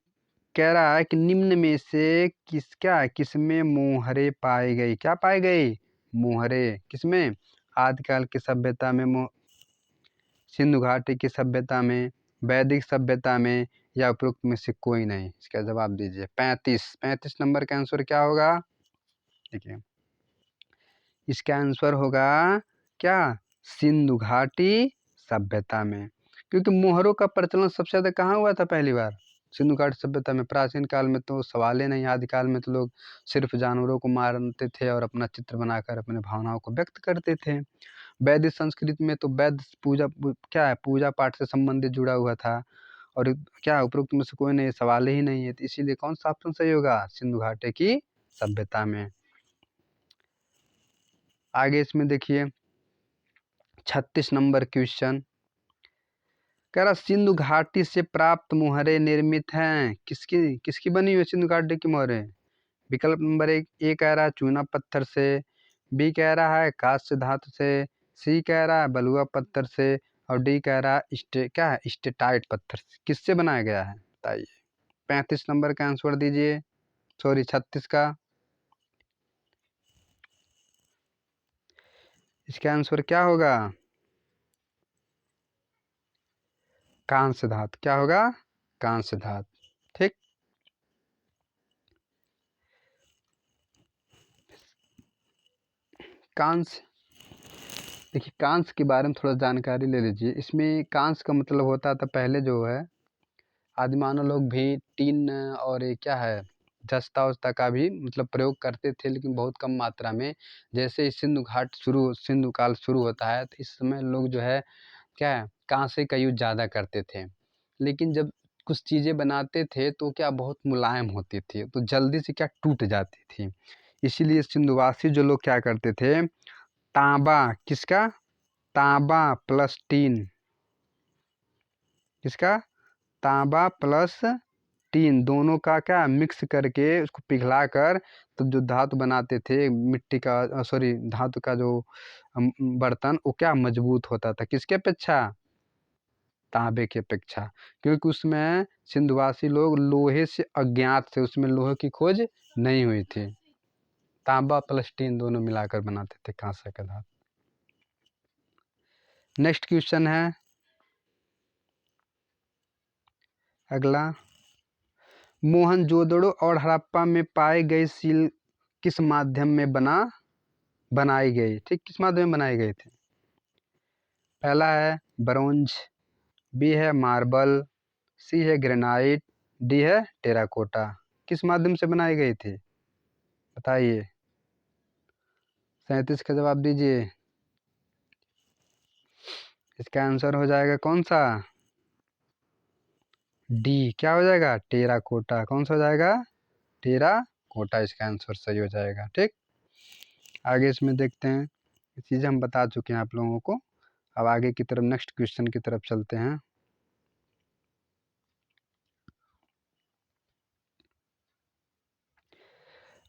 कह रहा है कि निम्न में से किसमें मोहरे पाई गई? क्या पाई गई? मोहरे। किसमें? आदिकाल की सभ्यता में, सिंधु घाटी की सभ्यता में, वैदिक सभ्यता में, या उपरोक्त में से कोई नहीं? इसका जवाब दीजिए। 35 नंबर का आंसर क्या होगा? देखिए इसका आंसर होगा क्या? सिंधु घाटी सभ्यता में। क्योंकि मोहरों का प्रचलन सबसे ज़्यादा कहाँ हुआ था पहली बार? सिंधु घाटी सभ्यता में। प्राचीन काल में तो सवाल ही नहीं, आदिकाल में तो लोग सिर्फ जानवरों को मारते थे और अपना चित्र बनाकर अपने भावनाओं को व्यक्त करते थे। वैदिक संस्कृति में तो वैद्य क्या है पूजा पाठ से संबंधित जुड़ा हुआ था। और क्या उपरोक्त में से कोई नहीं, सवाल ही नहीं है। तो इसीलिए कौन सा ऑप्शन सही होगा? सिंधु घाटी की सभ्यता में। आगे इसमें देखिए 36 नंबर क्वेश्चन कह रहा सिंधु घाटी से प्राप्त मोहरे निर्मित हैं। किसकी किसकी बनी हुई सिंधु घाटी की मोहरे? विकल्प नंबर 1 ए कह रहा है चूना पत्थर से, बी कह रहा है कांस्य धातु से, सी कह रहा है बलुआ पत्थर से, और डी कह रहा है क्या है स्टेटाइट पत्थर से। किससे बनाया गया है बताइए। 35 नंबर का आंसर दीजिए, सॉरी 36 का। इसका आंसर क्या होगा? कांस्य धातु। क्या होगा? कांस्य धातु। ठीक। कांस्य, देखिए कांस्य के बारे में थोड़ा जानकारी ले लीजिए। इसमें कांस्य का मतलब होता था, पहले जो है आदिमानव लोग भी टीन और ये क्या है जस्ता वस्ता का भी मतलब प्रयोग करते थे, लेकिन बहुत कम मात्रा में। जैसे ही सिंधु काल शुरू होता है, तो इस समय लोग जो है क्या है कांसे का यूज ज़्यादा करते थे। लेकिन जब कुछ चीज़ें बनाते थे तो क्या बहुत मुलायम होती थी, तो जल्दी से क्या टूट जाती थी। इसीलिए सिंधुवासी जो लोग क्या करते थे, तांबा, किसका? तांबा प्लस टीन, किसका? तांबा प्लस टीन, दोनों का क्या मिक्स करके उसको पिघला कर तो जो धातु बनाते थे, मिट्टी का सॉरी धातु का जो बर्तन, वो क्या मजबूत होता था, किसके अपेक्षा? तांबे की अपेक्षा। क्योंकि उसमें सिंधुवासी लोग लोहे से अज्ञात थे, उसमें लोहे की खोज नहीं हुई थी। तांबा प्लस टीन दोनों मिलाकर बनाते थे कांसे का धातु। नेक्स्ट क्वेश्चन है अगला, मोहनजोदड़ो और हड़प्पा में पाए गए सील किस माध्यम में बनाई गई? ठीक, किस माध्यम में बनाई गई थी? पहला है ब्रोंज, बी है मार्बल, सी है ग्रेनाइट, डी है टेराकोटा। किस माध्यम से बनाई गई थी? बताइए। 37 का जवाब दीजिए। इसका आंसर हो जाएगा कौन सा? डी। क्या हो जाएगा? टेराकोटा। कौन सा हो जाएगा? टेराकोटा इसका आंसर सही हो जाएगा। ठीक, आगे इसमें देखते हैं। ये चीज़ें हम बता चुके हैं आप लोगों को। अब आगे की तरफ नेक्स्ट क्वेश्चन की तरफ चलते हैं।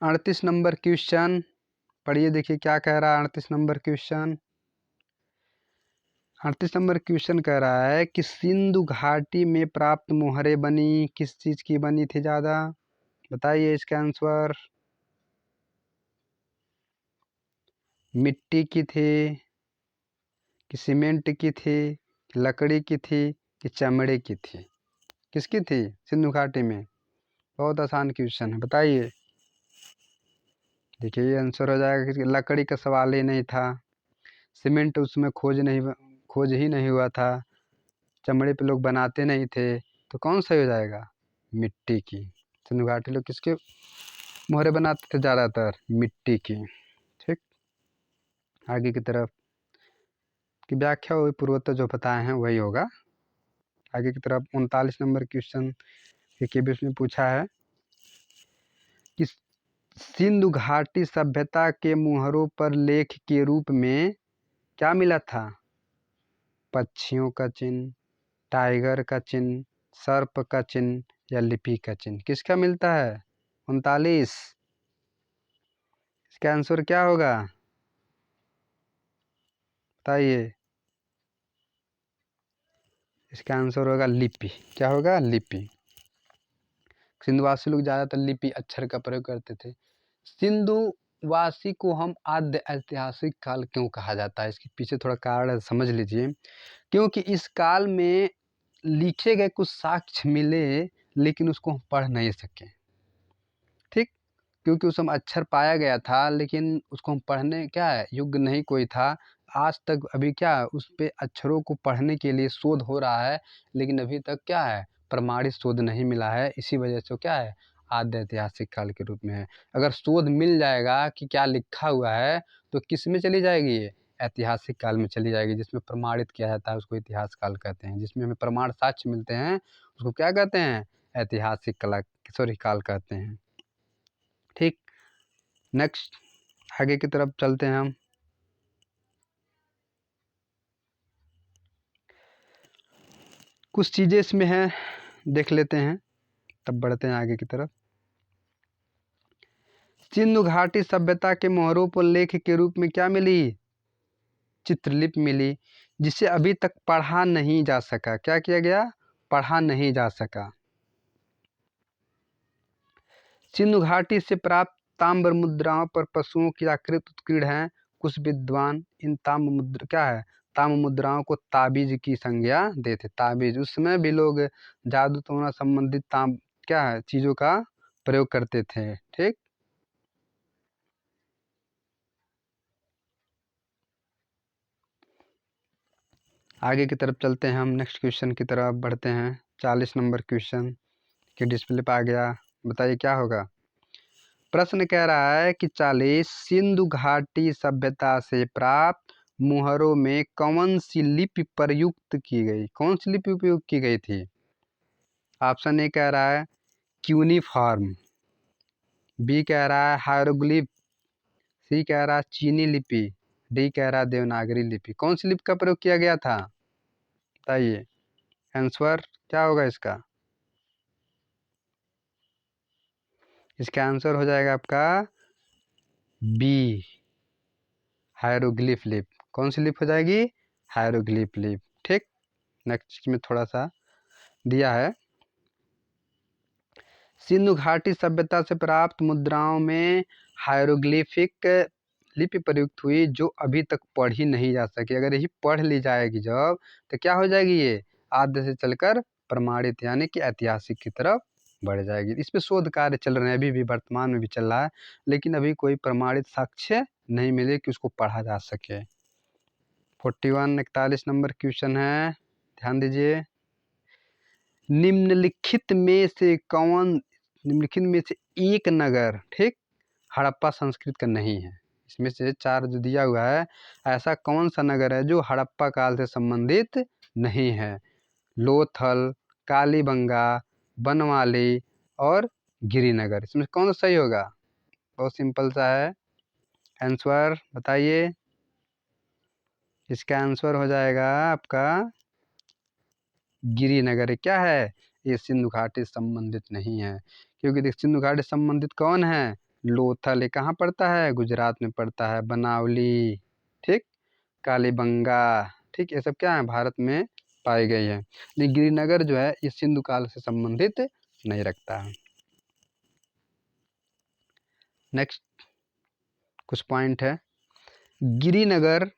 अड़तीस नंबर क्वेश्चन पढ़िए, देखिए क्या कह रहा है 38 नंबर क्वेश्चन। 38 नंबर क्वेश्चन कह रहा है कि सिंधु घाटी में प्राप्त मोहरें बनी किस चीज़ की बनी थी ज़्यादा? बताइए इसका आंसर। मिट्टी की थी, कि सीमेंट की थी, कि लकड़ी की थी, कि चमड़े की थी? किसकी थी सिंधु घाटी में? बहुत आसान क्वेश्चन है, बताइए। देखिए ये आंसर हो जाएगा कि लकड़ी का सवाल ही नहीं था, सीमेंट उसमें खोज ही नहीं हुआ था, चमड़े पे लोग बनाते नहीं थे, तो कौन सही हो जाएगा? मिट्टी की। सिंधु घाटी लोग किसके मोहरे बनाते थे ज़्यादातर? मिट्टी की। ठीक, आगे की तरफ की व्याख्या वही पूर्वोत्तर जो बताए हैं वही होगा। आगे की तरफ 39 नंबर क्वेश्चन के बीच में पूछा है कि सिंधु घाटी सभ्यता के मुहरों पर लेख के रूप में क्या मिला था? पक्षियों का चिन्ह, टाइगर का चिन्ह, सर्प का चिन्ह या लिपि का चिन्ह? किसका मिलता है? 39। इसका आंसर क्या होगा? बताइए। इसका आंसर होगा लिपि। क्या होगा? लिपि। सिंधुवासी लोग ज़्यादातर लिपि अक्षर का प्रयोग करते थे। सिंधुवासी को हम आद्य ऐतिहासिक काल क्यों कहा जाता है? इसके पीछे थोड़ा कारण समझ लीजिए। क्योंकि इस काल में लिखे गए कुछ साक्ष्य मिले, लेकिन उसको हम पढ़ नहीं सके। ठीक, क्योंकि उस समय अक्षर पाया गया था, लेकिन उसको हम पढ़ने क्या है योग्य नहीं कोई था। आज तक अभी क्या है उस पे अक्षरों को पढ़ने के लिए शोध हो रहा है, लेकिन अभी तक क्या है प्रमाणित शोध नहीं मिला है। इसी वजह से क्या है आद्य ऐतिहासिक काल के रूप में है। अगर शोध मिल जाएगा कि क्या लिखा हुआ है, तो किस में चली जाएगी ये? ऐतिहासिक काल में चली जाएगी, जिसमें प्रमाणित किया जाता है उसको इतिहास काल कहते हैं। जिसमें हमें प्रमाण साक्ष्य मिलते हैं उसको क्या कहते हैं? ऐतिहासिक काल कहते हैं। ठीक, नेक्स्ट आगे की तरफ चलते हैं हम। कुछ चीज़ें इसमें हैं, देख लेते हैं, तब बढ़ते हैं आगे की तरफ। सिंधु घाटी सभ्यता के मोहरों पर लेख के रूप में क्या मिली? चित्रलिपि मिली, जिसे अभी तक पढ़ा नहीं जा सका। क्या किया गया? पढ़ा नहीं जा सका। सिंधु घाटी से प्राप्त ताम्र मुद्राओं पर पशुओं की आकृति उत्कीर्ण है। कुछ विद्वान इन ताम्र मुद्रा क्या है ताम्र मुद्राओं को ताबीज की संज्ञा देते। ताबीज उस समय भी लोग जादू टोना संबंधित क्या है चीजों का प्रयोग करते थे। ठीक, आगे की तरफ चलते हैं हम, नेक्स्ट क्वेश्चन की तरफ बढ़ते हैं। 40 नंबर क्वेश्चन के डिस्प्ले पर आ गया, बताइए क्या होगा। प्रश्न कह रहा है कि 40 सिंधु घाटी सभ्यता से प्राप्त मुहरों में कौन सी लिपि प्रयुक्त की गई। कौन सी लिपि उपयोग की गई थी। ऑप्शन ए कह रहा है क्यूनिफॉर्म, बी कह रहा है हायरोग्लिफ, सी कह रहा है चीनी लिपि, डी कह रहा है देवनागरी लिपि। कौन सी लिपि का प्रयोग किया गया था, बताइए। आंसर क्या होगा इसका। इसका आंसर हो जाएगा आपका बी, हायरोग्लिफ लिप। कौन सी लिप हो जाएगी, हायरोग्लिफ लिप। ठीक, नेक्स्ट में थोड़ा सा दिया है। सिंधु घाटी सभ्यता से प्राप्त मुद्राओं में हायरोग्लिफिक लिपि प्रयुक्त हुई जो अभी तक पढ़ी नहीं जा सकी। अगर यही पढ़ ली जाएगी जब, तो क्या हो जाएगी, ये आद्य से चलकर प्रमाणित यानी कि ऐतिहासिक की तरफ बढ़ जाएगी। इस पे शोध कार्य चल रहे हैं, अभी भी वर्तमान में भी चल रहा है, लेकिन अभी कोई प्रमाणित साक्ष्य नहीं मिले कि उसको पढ़ा जा सके। 41 नंबर क्वेश्चन है, ध्यान दीजिए। निम्नलिखित में से एक नगर, ठीक, हड़प्पा संस्कृत का नहीं है। इसमें से 4 जो दिया हुआ है, ऐसा कौन सा नगर है जो हड़प्पा काल से संबंधित नहीं है। लोथल, कालीबंगा, बनवाली और गिरिनगर। इसमें कौन सा सही होगा। बहुत सिंपल सा है, आंसर बताइए। इसका आंसर हो जाएगा आपका गिरिनगर। क्या है, ये सिंधु घाटी संबंधित नहीं है, क्योंकि देख सिंधु घाटी संबंधित कौन है, लोथल। ये कहाँ पड़ता है, गुजरात में पड़ता है। बनावली, ठीक, कालीबंगा, ठीक, ये सब क्या है, भारत में पाई गई है। लेकिन गिरिनगर जो है ये सिंधु काल से संबंधित नहीं रखता है। नेक्स्ट कुछ पॉइंट है। गिरिनगर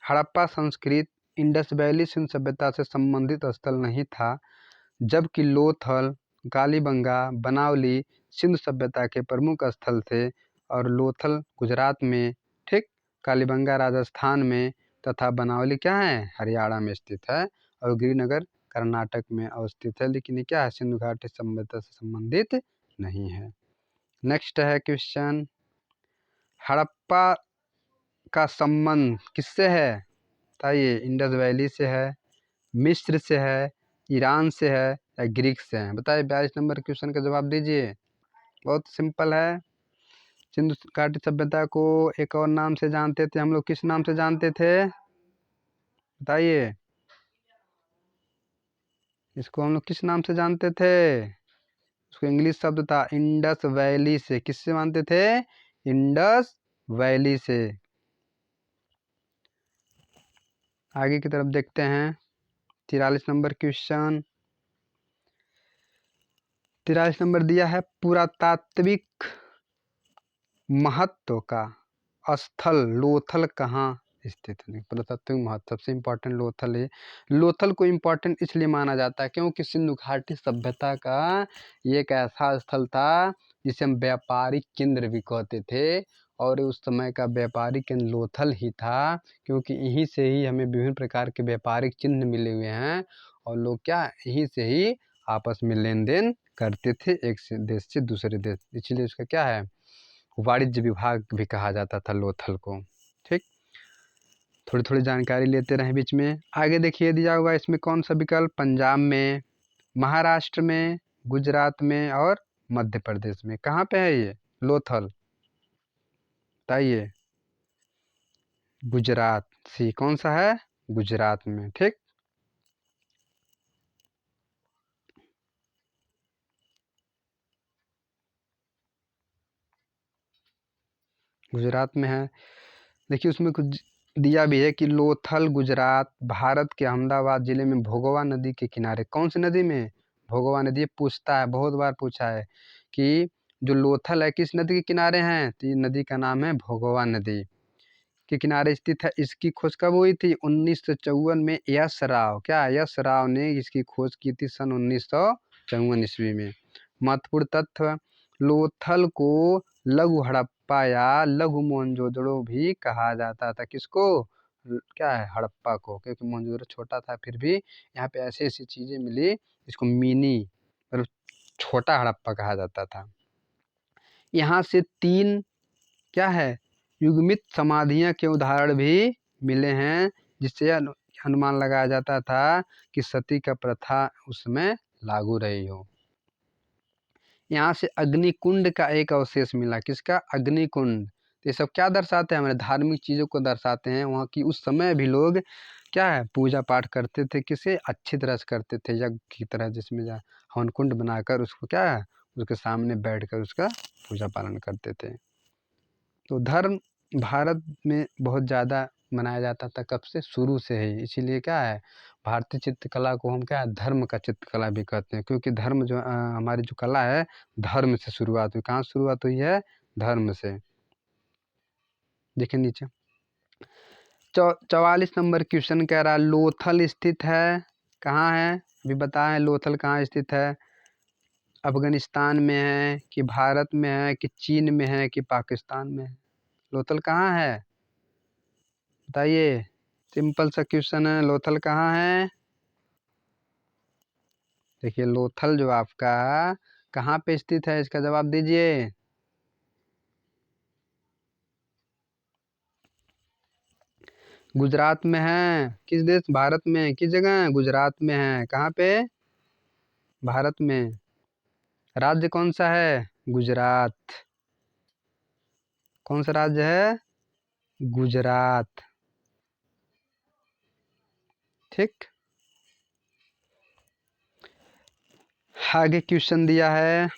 हड़प्पा संस्कृत इंडस वैली सिंधु सभ्यता से संबंधित स्थल नहीं था, जबकि लोथल, कालीबंगा, बनावली सिंधु सभ्यता के प्रमुख स्थल थे। और लोथल गुजरात में, ठीक, कालीबंगा राजस्थान में तथा बनावली क्या है, हरियाणा में स्थित है। और गिरिनगर कर्नाटक में अवस्थित है। लेकिन ये क्या है, सिंधु घाटी सभ्यता से संबंधित नहीं है। नेक्स्ट है क्वेश्चन, हड़प्पा का संबंध किससे है, बताइए। इंडस वैली से है, मिस्र से है, ईरान से है या ग्रीक से है। बताइए, 42 नंबर क्वेश्चन का जवाब दीजिए। बहुत सिंपल है। सिंधु घाटी सभ्यता को एक और नाम से जानते थे हम लोग, किस नाम से जानते थे, बताइए। इसको हम लोग किस नाम से जानते थे, उसको इंग्लिश शब्द था इंडस वैली से। किससे मानते थे, इंडस वैली से। आगे की तरफ देखते हैं। 43 नंबर क्वेश्चन, 43 नंबर दिया है, पुरातात्विक महत्व का स्थल लोथल कहाँ स्थित है। पुरातात्विक महत्व सबसे इम्पोर्टेंट लोथल है। लोथल को इम्पोर्टेंट इसलिए माना जाता है क्योंकि सिंधु घाटी सभ्यता का ये एक ऐसा स्थल था जिसे हम व्यापारिक केंद्र भी कहते थे। और उस समय का व्यापारिक केंद्र लोथल ही था, क्योंकि यहीं से ही हमें विभिन्न प्रकार के व्यापारिक चिन्ह मिले हुए हैं। और लोग क्या यहीं से ही आपस में लेन देन करते थे, एक देश से दूसरे देश। इसलिए उसका क्या है, वाणिज्य विभाग भी कहा जाता था लोथल को। ठीक, थोड़ी थोड़ी जानकारी लेते रहें बीच में। आगे देखिए दिया हुआ इसमें कौन सा विकल्प, पंजाब में, महाराष्ट्र में, गुजरात में और मध्य प्रदेश में। कहाँ पे है ये लोथल, बताइए। गुजरात, सी कौन सा है, गुजरात में। ठीक, गुजरात में है। देखिए उसमें कुछ दिया भी है कि लोथल गुजरात भारत के अहमदाबाद जिले में भोगवा नदी के किनारे। कौन सी नदी में, भोगवा नदी। पूछता है, बहुत बार पूछा है कि जो लोथल है किस नदी के किनारे हैं, तो ये नदी का नाम है भोगवा नदी के किनारे स्थित है। इसकी खोज कब हुई थी, 1954 में यश राव, क्या यश राव ने इसकी खोज की थी सन 1954 ईस्वी में। महत्वपूर्ण तथ्य, लोथल को लघु हड़प्पा या लघु मोहनजोदड़ो भी कहा जाता था। किसको, क्या है, हड़प्पा को, क्योंकि मोहनजोदड़ो छोटा था, फिर भी यहाँ पे ऐसी ऐसी चीजें मिली जिसको मिनी मतलब छोटा हड़प्पा कहा जाता था। यहाँ से 3 क्या है, युग्मित समाधियां के उदाहरण भी मिले हैं, जिससे अनुमान लगाया जाता था कि सती का प्रथा उसमें लागू रही हो। यहाँ से अग्निकुंड का एक अवशेष मिला, किसका, अग्निकुंड। ये सब क्या दर्शाते हैं, हमारे धार्मिक चीजों को दर्शाते हैं। वहाँ की उस समय भी लोग क्या है, पूजा पाठ करते थे, किसे, अच्छी तरह से करते थे, यज्ञ की तरह, जिसमें हवन कुंड बनाकर उसको क्या है, उसके सामने बैठकर उसका पूजा पालन करते थे। तो धर्म भारत में बहुत ज़्यादा मनाया जाता था, कब से, शुरू से ही। इसीलिए क्या है, भारतीय चित्रकला को हम क्या है, धर्म का चित्रकला भी कहते हैं, क्योंकि धर्म जो हमारी जो कला है, धर्म से शुरुआत हुई। कहाँ शुरुआत हुई है, धर्म से। देखिए नीचे 44 नंबर क्वेश्चन कह रहा है, लोथल स्थित है कहाँ है, अभी बताएं लोथल कहाँ स्थित है, अफगानिस्तान में है कि भारत में है कि चीन में है कि पाकिस्तान में है, लोथल कहाँ है बताइए। सिंपल सा क्वेश्चन है, लोथल कहाँ है। देखिए लोथल जो आपका कहाँ पे स्थित है, इसका जवाब दीजिए। गुजरात में है। किस देश, भारत में, किस जगह है, गुजरात में है। कहाँ पे, भारत में। राज्य कौन सा है, गुजरात। कौन सा राज्य है, गुजरात। ठीक, आगे क्वेश्चन दिया है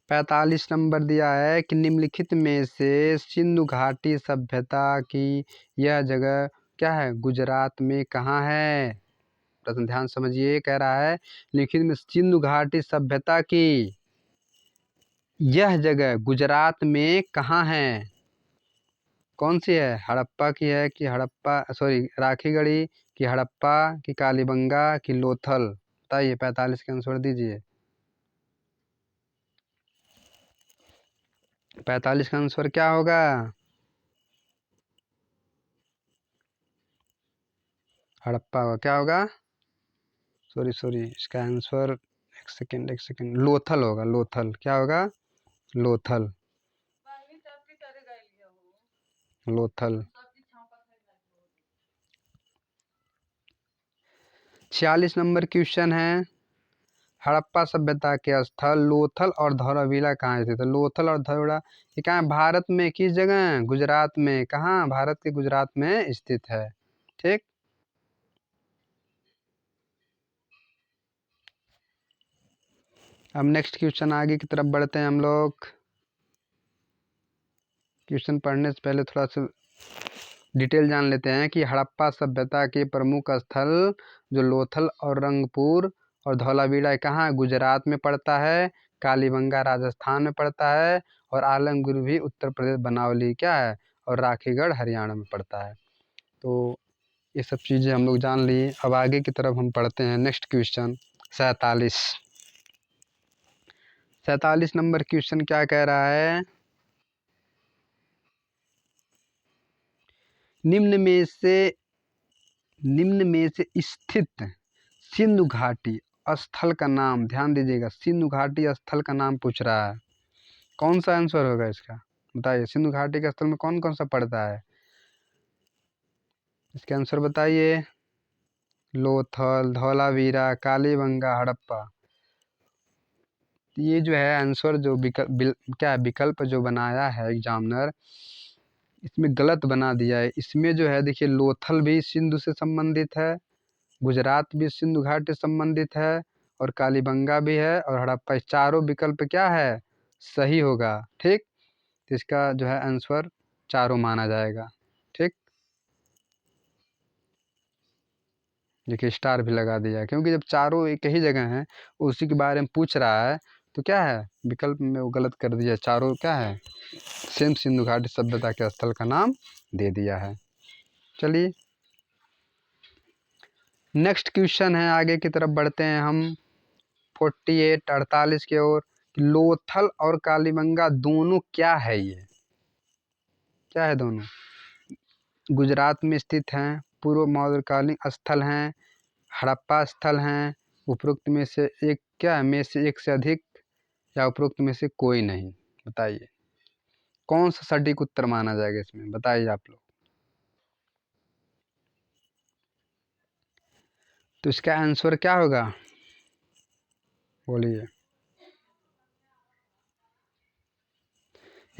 45 नंबर दिया है कि निम्नलिखित में से सिंधु घाटी सभ्यता की यह जगह क्या है, गुजरात में कहाँ है। प्रश्न ध्यान समझिए, कह रहा है लिखित में सिंधु घाटी सभ्यता की यह जगह गुजरात में कहाँ है। कौन सी है, हड़प्पा की है कि राखीगढ़ी कि हड़प्पा कि कालीबंगा कि लोथल, बताइए। 45 का आंसर दीजिए। 45 का आंसर क्या होगा, हड़प्पा होगा। क्या होगा, सॉरी इसका आंसर, एक सेकेंड, लोथल होगा, लोथल। क्या होगा, लोथल, लोथल। 46 नंबर क्वेश्चन है, हड़प्पा सभ्यता के स्थल लोथल और धौलावीरा कहाँ स्थित है। लोथल और धौला ये कहाँ है, भारत में, किस जगह, गुजरात में। कहाँ, भारत के गुजरात में स्थित है। ठीक, अब नेक्स्ट क्वेश्चन आगे की तरफ बढ़ते हैं हम लोग। क्वेश्चन पढ़ने से पहले थोड़ा सा डिटेल जान लेते हैं कि हड़प्पा सभ्यता के प्रमुख स्थल जो लोथल और रंगपुर और धौलावीरा कहाँ है, गुजरात में पड़ता है। कालीबंगा राजस्थान में पड़ता है और आलमगीर भी उत्तर प्रदेश बनावली क्या है और राखीगढ़ हरियाणा में पड़ता है। तो ये सब चीज़ें हम लोग जान लिए। अब आगे की तरफ हम पढ़ते हैं नेक्स्ट क्वेश्चन 47 नंबर क्वेश्चन क्या कह रहा है, निम्न में से स्थित सिंधु घाटी स्थल का नाम, ध्यान दीजिएगा, सिंधु घाटी स्थल का नाम पूछ रहा है। कौन सा आंसर होगा इसका, बताइए। सिंधु घाटी के स्थल में कौन कौन सा पड़ता है, इसके आंसर बताइए। लोथल, धौलावीरा, कालीबंगा, हड़प्पा। ये जो है आंसर जो क्या है, विकल्प जो बनाया है एग्जामिनर, इसमें गलत बना दिया है। इसमें जो है देखिए, लोथल भी सिंधु से संबंधित है, गुजरात भी सिंधु घाटी से संबंधित है और कालीबंगा भी है और हड़प्पा। चारों विकल्प क्या है, सही होगा। ठीक, तो इसका जो है आंसर चारों माना जाएगा। ठीक, देखिए स्टार भी लगा दिया, क्योंकि जब चारों एक ही जगह हैं, उसी के बारे में पूछ रहा है, तो क्या है विकल्प में वो गलत कर दिया। चारों क्या है, सेम सिंधु घाटी सभ्यता के स्थल का नाम दे दिया है। चलिए नेक्स्ट क्वेश्चन है, आगे की तरफ बढ़ते हैं हम 48 की ओर। लोथल और कालीबंगा दोनों क्या है, ये क्या है दोनों? गुजरात में स्थित हैं, पूर्व मौर्यकालीन स्थल हैं, हड़प्पा स्थल हैं, उपरोक्त में से एक क्या है, में से एक से अधिक, या उपरोक्त में से कोई नहीं। बताइए कौन सा सटीक उत्तर माना जाएगा इसमें, बताइए आप लोग। तो इसका आंसर क्या होगा, बोलिए।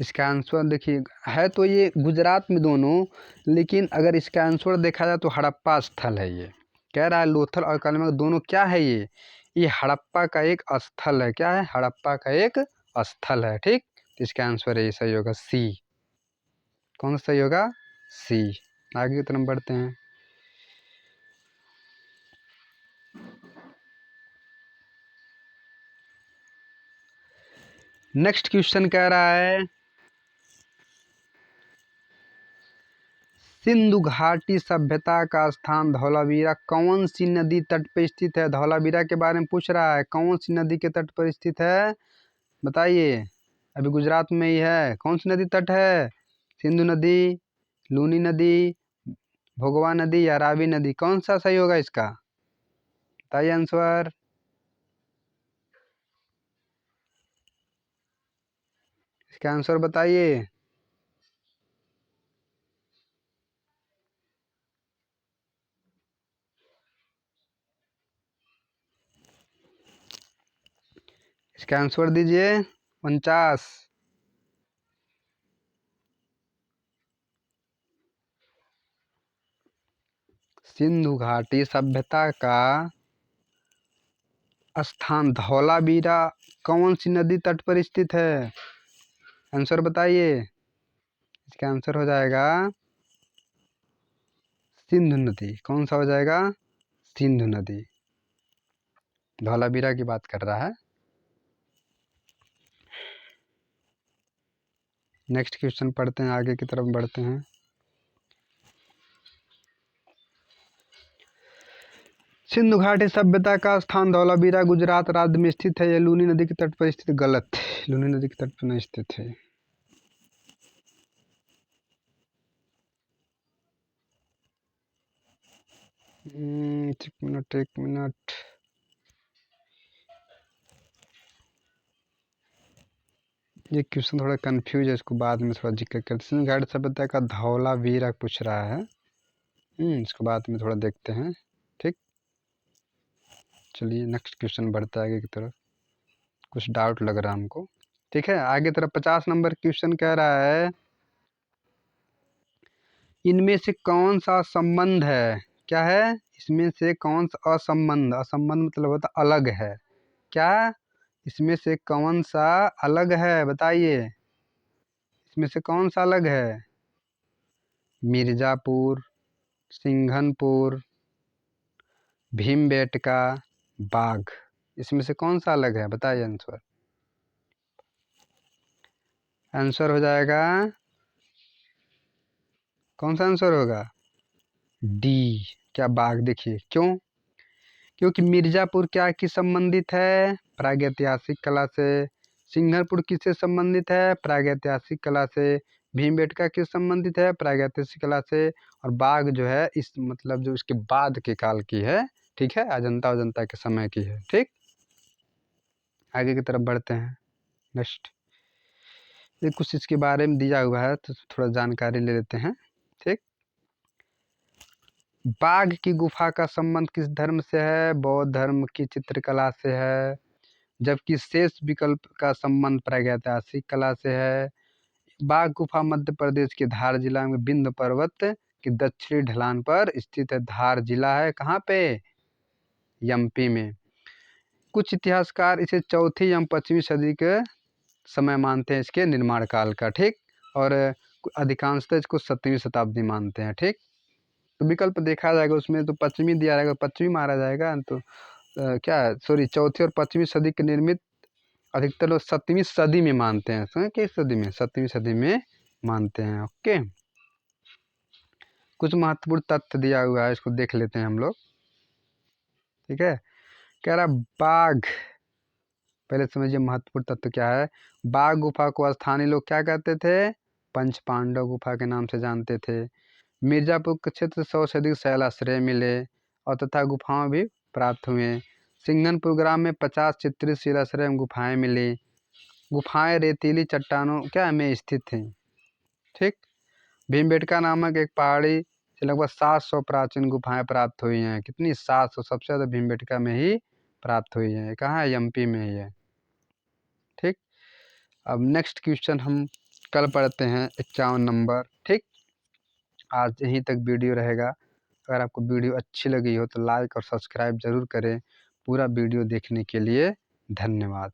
इसका आंसर देखिए, है तो ये गुजरात में दोनों, लेकिन अगर इसका आंसर देखा जाए तो हड़प्पा स्थल है। ये कह रहा है लोथल और कालीबंगा दोनों क्या है, ये हड़प्पा का एक स्थल है। क्या है, हड़प्पा का एक स्थल है। ठीक, तो इसका आंसर है, ये सही होगा सी। कौन सा सही होगा, सी। आगे की तरफ बढ़ते हैं। नेक्स्ट क्वेश्चन कह रहा है, सिंधु घाटी सभ्यता का स्थान धौलावीरा कौन सी नदी तट पर स्थित है? धौलावीरा के बारे में पूछ रहा है, कौन सी नदी के तट पर स्थित है, बताइए। अभी गुजरात में ही है, कौन सी नदी तट है? सिंधु नदी, लूनी नदी, भोगवा नदी या रावी नदी? कौन सा सही होगा इसका, बताइए आंसर। इसका आंसर बताइए। इसका आंसर दीजिए 49। सिंधु घाटी सभ्यता का स्थान धौलावीरा कौन सी नदी तट पर स्थित है? आंसर बताइए। इसका आंसर हो जाएगा सिंधु नदी। कौन सा हो जाएगा, सिंधु नदी। धौलावीरा की बात कर रहा है। नेक्स्ट क्वेश्चन पढ़ते हैं, आगे की तरफ बढ़ते हैं। सिंधु घाटी सभ्यता का स्थान धौलावीरा गुजरात राज्य में स्थित है। यह लूनी नदी के तट पर स्थित। गलत, लूनी नदी के तट पर नहीं स्थित है। एक मिनट, एक मिनट। ये क्वेश्चन थोड़ा कंफ्यूज है, इसको बाद में थोड़ा जिक्र करते हैं। सिंधु घाटी सभ्यता का धौलावीरा पूछ रहा है, इसको बाद में थोड़ा देखते हैं। ठीक, चलिए नेक्स्ट क्वेश्चन बढ़ता है आगे की तरफ। कुछ डाउट लग रहा है हमको। ठीक है, आगे तरफ 50 नंबर क्वेश्चन कह रहा है, इनमें से कौन सा संबंध है, क्या है, इसमें से कौन सा असंबंध, असंबंध मतलब होता अलग है, क्या, इसमें से कौन सा अलग है, बताइए। इसमें से कौन सा अलग है? मिर्ज़ापुर, सिंघनपुर, भीमबेटका, बाघ, इसमें से कौन सा अलग है, बताइए आंसर। आंसर हो जाएगा, कौन सा आंसर होगा, डी। क्या, बाघ। देखिए क्यों, क्योंकि मिर्ज़ापुर क्या किस संबंधित है, प्रागैतिहासिक कला से। सिंघनपुर किससे संबंधित है, प्रागैतिहासिक कला से। भीमबेटका किस संबंधित है, प्रागैतिहासिक कला से। और बाघ जो है इस मतलब जो इसके बाद के काल की है। ठीक है, अजंता अजंता के समय की है। ठीक, आगे की तरफ बढ़ते हैं। नेक्स्ट, ये कुछ इसके बारे में दिया हुआ है, तो थोड़ा जानकारी ले लेते हैं। ठीक, बाघ की गुफा का संबंध किस धर्म से है, बौद्ध धर्म की चित्रकला से है। जबकि शेष विकल्प का संबंध प्रागैतिहासिक कला से है। बाघ गुफा मध्य प्रदेश के धार जिला में विंध्य पर्वत की दक्षिणी ढलान पर स्थित है। धार जिला है कहाँ पे, एमपी में। कुछ इतिहासकार इसे चौथी एवं 5वीं सदी के समय मानते हैं, इसके निर्माण काल का। ठीक, और अधिकांशतः इसको 7वीं शताब्दी मानते हैं। ठीक, तो विकल्प देखा जाएगा उसमें तो पश्चिमी दिया रहेगा, पश्चिमी मारा जाएगा। तो क्या सॉरी, चौथी और पश्चिमी सदी के निर्मित अधिकतर लोग 7वीं सदी में मानते हैं। समझे किस सदी में? 7वीं सदी में मानते हैं। ओके, कुछ महत्वपूर्ण तथ्य दिया हुआ है, इसको देख लेते हैं हम लोग। ठीक है, कह रहा बाघ, पहले समझिए महत्वपूर्ण तथ्य क्या है। बाघ गुफा को स्थानीय लोग क्या कहते थे? पंच पांडव गुफा के नाम से जानते थे। मिर्जापुर के क्षेत्र से 100 से अधिक शैलाश्रय मिले और तथा गुफाएं भी प्राप्त हुए। सिंघनपुर ग्राम में 50 चित्रित शिलाश्रय एवं गुफाएं मिली। गुफाएं रेतीली चट्टानों क्या में स्थित थी। ठीक, भीमबेटका नामक एक पहाड़ी से लगभग 700 प्राचीन गुफाएं प्राप्त हुई हैं। कितनी? 700। सबसे ज़्यादा भीमबेटका में ही प्राप्त हुई है। कहाँ है? एमपी में ही है। ठीक, अब नेक्स्ट क्वेश्चन हम कल पढ़ते हैं 51 नंबर। ठीक, आज यहीं तक वीडियो रहेगा। अगर आपको वीडियो अच्छी लगी हो तो लाइक और सब्सक्राइब ज़रूर करें। पूरा वीडियो देखने के लिए धन्यवाद।